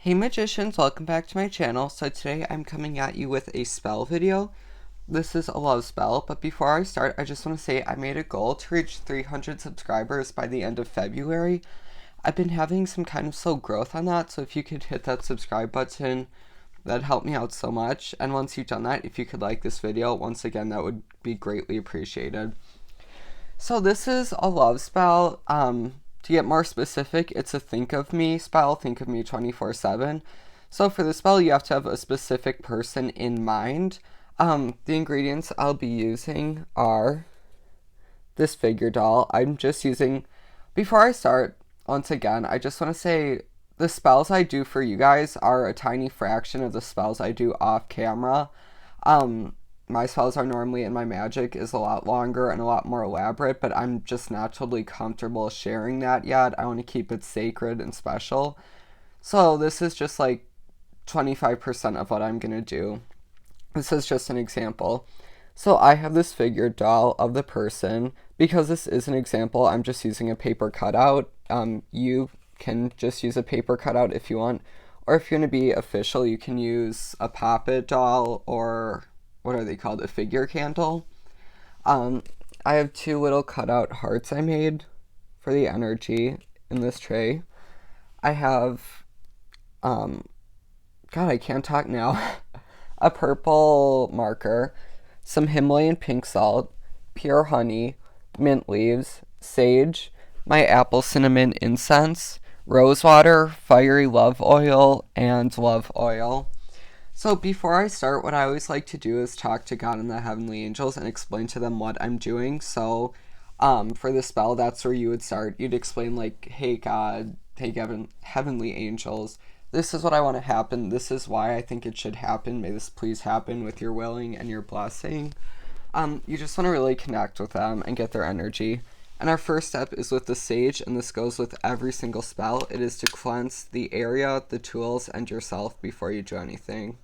Hey magicians, welcome back to my channel. So today I'm coming at you with a spell video. This is a love spell, but before I start, I just want to say I made a goal to reach 300 subscribers by the end of February. I've been having some kind of slow growth on that, so if you could hit that subscribe button, that'd help me out so much. And once you've done that, if you could like this video, once again, that would be greatly appreciated. So this is a love spell. To get more specific, it's a think of me spell, think of me 24/7. So for the spell, you have to have a specific person in mind. The ingredients I'll be using are this figure doll. Before I start, once again, I just want to say the spells I do for you guys are a tiny fraction of the spells I do off camera. My spells are normally, and my magic is a lot longer and a lot more elaborate, but I'm just not totally comfortable sharing that yet. I want to keep it sacred and special. So this is just like 25% of what I'm going to do. This is just an example. So I have this figured doll of the person. Because this is an example, I'm just using a paper cutout. You can just use a paper cutout if you want. Or if you're going to be official, you can use a pop-it doll or what are they called? A figure candle. I have two little cutout hearts I made for the energy in this tray. I have, God, I can't talk now. A purple marker, some Himalayan pink salt, pure honey, mint leaves, sage, my apple cinnamon incense, rose water, fiery love oil, and love oil. So before I start, what I always like to do is talk to God and the heavenly angels and explain to them what I'm doing. So for the spell, that's where you would start. You'd explain like, hey God, hey heavenly angels, this is what I want to happen. This is why I think it should happen. May this please happen with your willing and your blessing. You just want to really connect with them and get their energy. And our first step is with the sage, and this goes with every single spell. It is to cleanse the area, the tools, and yourself before you do anything.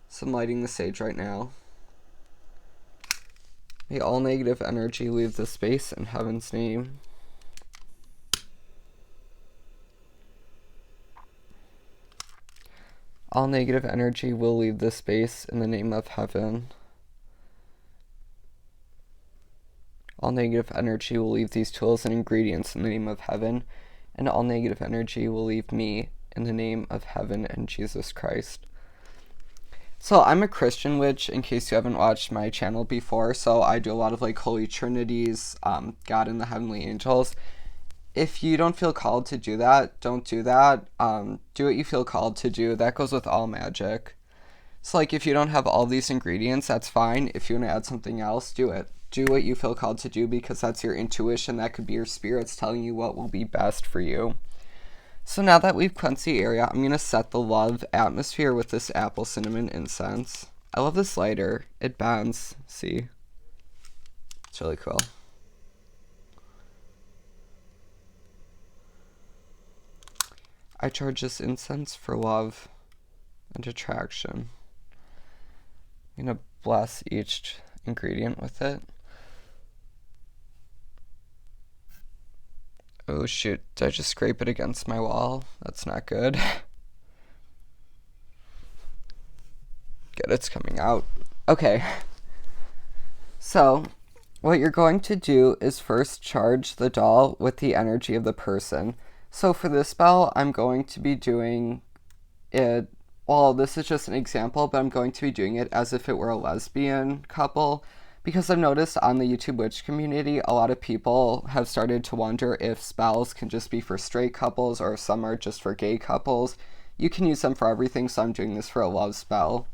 So I'm lighting the sage right now. May all negative energy leave the space in heaven's name. All negative energy will leave this space in the name of heaven. All negative energy will leave these tools and ingredients in the name of heaven, and all negative energy will leave me in the name of heaven and Jesus Christ. So I'm a Christian witch, in case you haven't watched my channel before, so I do a lot of like Holy Trinities, God and the Heavenly Angels. If you don't feel called to do that, don't do that. Do what you feel called to do. That goes with all magic. So like if you don't have all these ingredients, that's fine. If you want to add something else, do it. Do what you feel called to do because that's your intuition. That could be your spirits telling you what will be best for you. So now that we've cleansed the area, I'm going to set the love atmosphere with this apple cinnamon incense. I love this lighter. It bends. See? It's really cool. I charge this incense for love and attraction. I'm going to bless each ingredient with it. Oh shoot, did I just scrape it against my wall? That's not good. Good, it's coming out. Okay. So, what you're going to do is first charge the doll with the energy of the person. So for this spell, I'm going to be doing it, well, this is just an example, but I'm going to be doing it as if it were a lesbian couple. Because I've noticed on the YouTube witch community, a lot of people have started to wonder if spells can just be for straight couples or if some are just for gay couples. You can use them for everything, so I'm doing this for a love spell.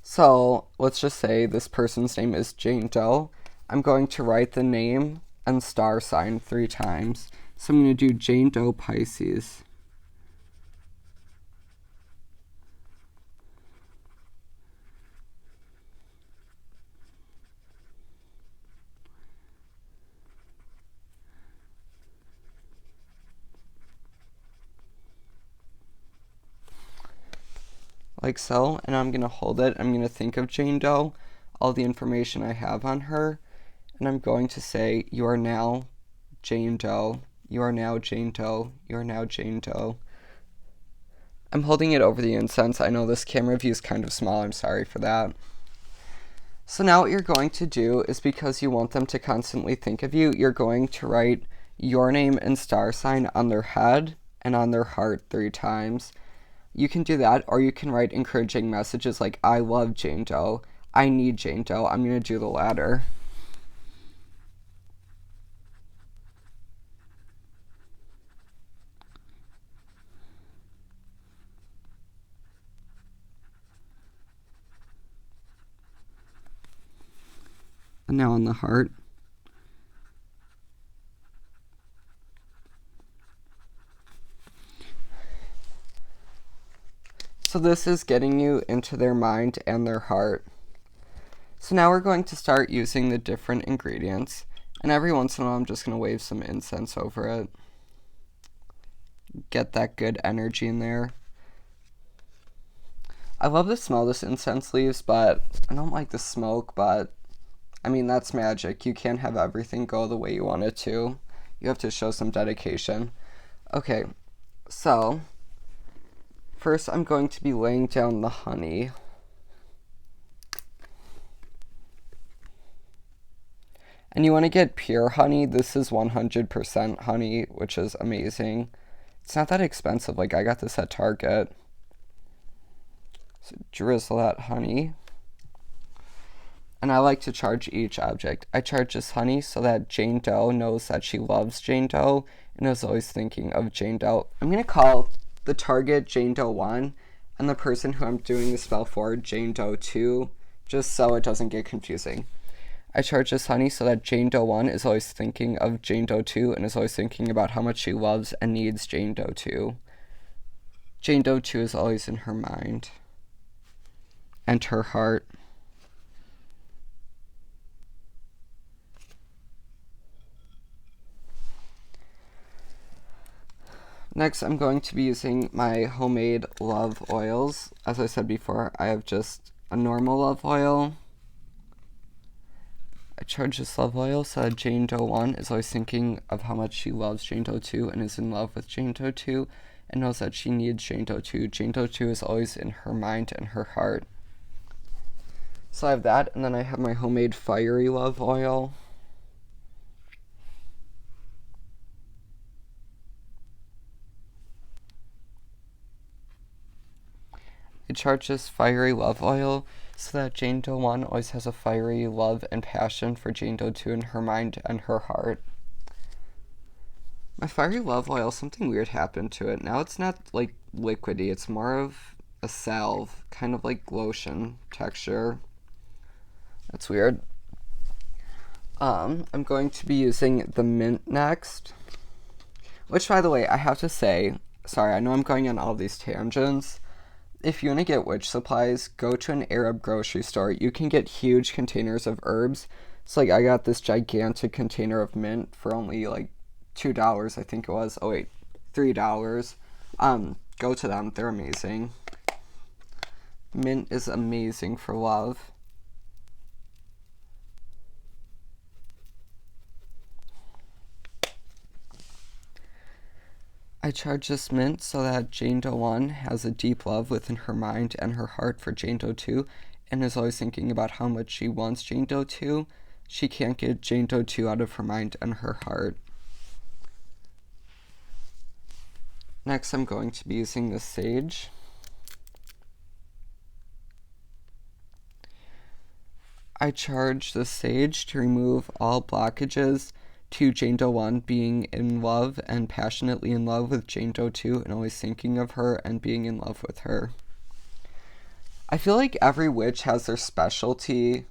So let's just say this person's name is Jane Doe. I'm going to write the name and star sign 3 times. So I'm going to do Jane Doe Pisces. Like so, and I'm going to hold it. I'm going to think of Jane Doe, all the information I have on her, and I'm going to say, you are now Jane Doe, you are now Jane Doe, you are now Jane Doe. I'm holding it over the incense. I know this camera view is kind of small. I'm sorry for that. So now what you're going to do is, because you want them to constantly think of you, you're going to write your name and star sign on their head and on their heart 3 times. You can do that, or you can write encouraging messages like, I love Jane Doe, I need Jane Doe. I'm going to do the latter. And now on the heart. So this is getting you into their mind and their heart. So now we're going to start using the different ingredients, and every once in a while I'm just going to wave some incense over it. Get that good energy in there. I love the smell this incense leaves, but I don't like the smoke, but I mean, that's magic. You can't have everything go the way you want it to. You have to show some dedication. Okay, so first I'm going to be laying down the honey. And you want to get pure honey. This is 100% honey, which is amazing. It's not that expensive. Like, I got this at Target. So drizzle that honey. And I like to charge each object. I charge this honey so that Jane Doe knows that she loves Jane Doe and is always thinking of Jane Doe. I'm going to call the target Jane Doe 1 and the person who I'm doing the spell for Jane Doe 2, just so it doesn't get confusing. I charge this honey so that Jane Doe 1 is always thinking of Jane Doe 2 and is always thinking about how much she loves and needs Jane Doe 2. Jane Doe 2 is always in her mind and her heart. Next, I'm going to be using my homemade love oils. As I said before, I have just a normal love oil. I charge this love oil so that Jane Doe 1 is always thinking of how much she loves Jane Doe 2 and is in love with Jane Doe 2 and knows that she needs Jane Doe 2. Jane Doe 2 is always in her mind and her heart. So I have that, and then I have my homemade fiery love oil. I charge this fiery love oil so that Jane Doe 1 always has a fiery love and passion for Jane Doe 2 in her mind and her heart. My fiery love oil, something weird happened to it. Now it's not like liquidy, it's more of a salve, kind of like lotion texture. That's weird. I'm going to be using the mint next. Which, by the way, I have to say, sorry, I know I'm going on all these tangents. If you want to get witch supplies, go to an Arab grocery store. You can get huge containers of herbs. So, like, I got this gigantic container of mint for only, like, $2, I think it was. Oh, wait, $3. Go to them. They're amazing. Mint is amazing for love. I charge this mint so that Jane Doe 1 has a deep love within her mind and her heart for Jane Doe 2 and is always thinking about how much she wants Jane Doe 2. She can't get Jane Doe 2 out of her mind and her heart. Next, I'm going to be using the sage. I charge the sage to remove all blockages to Jane Doe 1 being in love and passionately in love with Jane Doe 2 and always thinking of her and being in love with her. I feel like every witch has their specialty.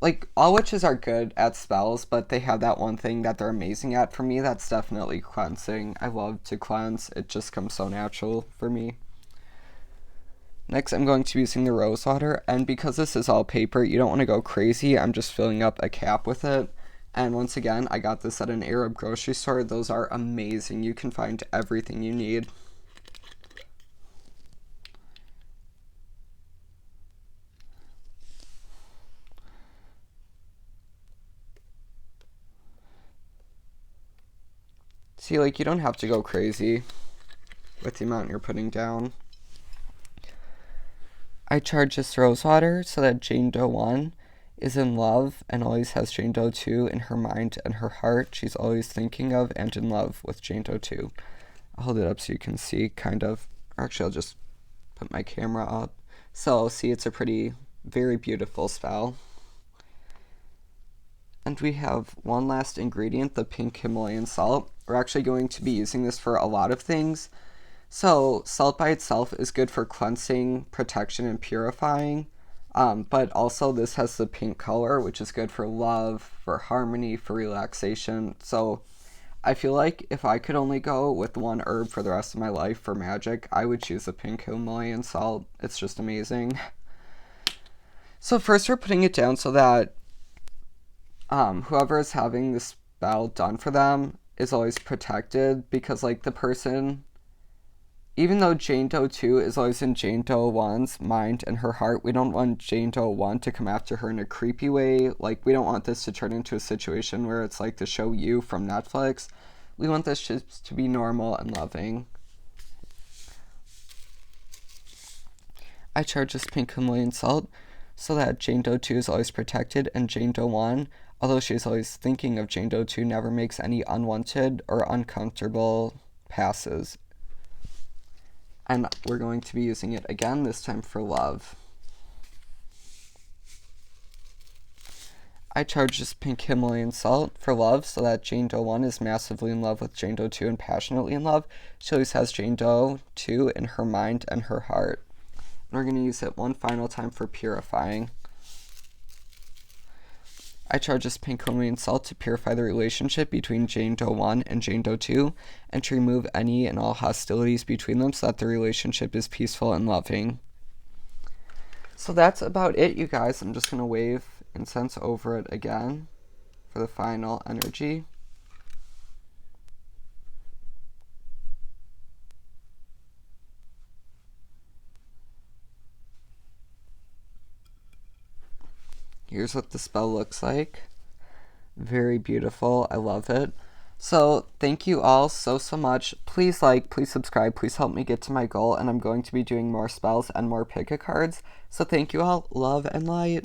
Like, all witches are good at spells, but they have that one thing that they're amazing at. For me, that's definitely cleansing. I love to cleanse. It just comes so natural for me. Next, I'm going to be using the rose water, and because this is all paper, you don't want to go crazy. I'm just filling up a cap with it. And once again, I got this at an Arab grocery store. Those are amazing. You can find everything you need. See, like, you don't have to go crazy with the amount you're putting down. I charge this rose water so that Jane Doe 1 is in love and always has Jane Doe 2 in her mind and her heart. She's always thinking of and in love with Jane Doe 2. I'll hold it up so you can see, kind of. Or actually, I'll just put my camera up. So, see, it's a very beautiful spell. And we have one last ingredient, the pink Himalayan salt. We're actually going to be using this for a lot of things. So, salt by itself is good for cleansing, protection, and purifying. But also this has the pink color, which is good for love, for harmony, for relaxation. So, I feel like if I could only go with one herb for the rest of my life for magic, I would choose the pink Himalayan salt. It's just amazing. So first we're putting it down so that whoever is having the spell done for them is always protected, because like the person, even though Jane Doe 2 is always in Jane Doe 1's mind and her heart, we don't want Jane Doe 1 to come after her in a creepy way. Like, we don't want this to turn into a situation where it's like the show You from Netflix. We want this just to be normal and loving. I charge this pink Himalayan salt so that Jane Doe 2 is always protected, and Jane Doe 1, although she is always thinking of Jane Doe 2, never makes any unwanted or uncomfortable passes. And we're going to be using it again, this time for love. I charge this pink Himalayan salt for love so that Jane Doe 1 is massively in love with Jane Doe 2 and passionately in love. She always has Jane Doe 2 in her mind and her heart. And we're going to use it one final time for purifying. I charge this pink Himalayan salt to purify the relationship between Jane Doe 1 and Jane Doe 2, and to remove any and all hostilities between them so that the relationship is peaceful and loving. So that's about it, you guys. I'm just going to wave incense over it again for the final energy. Here's what the spell looks like. Very beautiful. I love it. So thank you all so much. Please like, please subscribe, please help me get to my goal, and I'm going to be doing more spells and more pick-a cards. So thank you all. Love and light.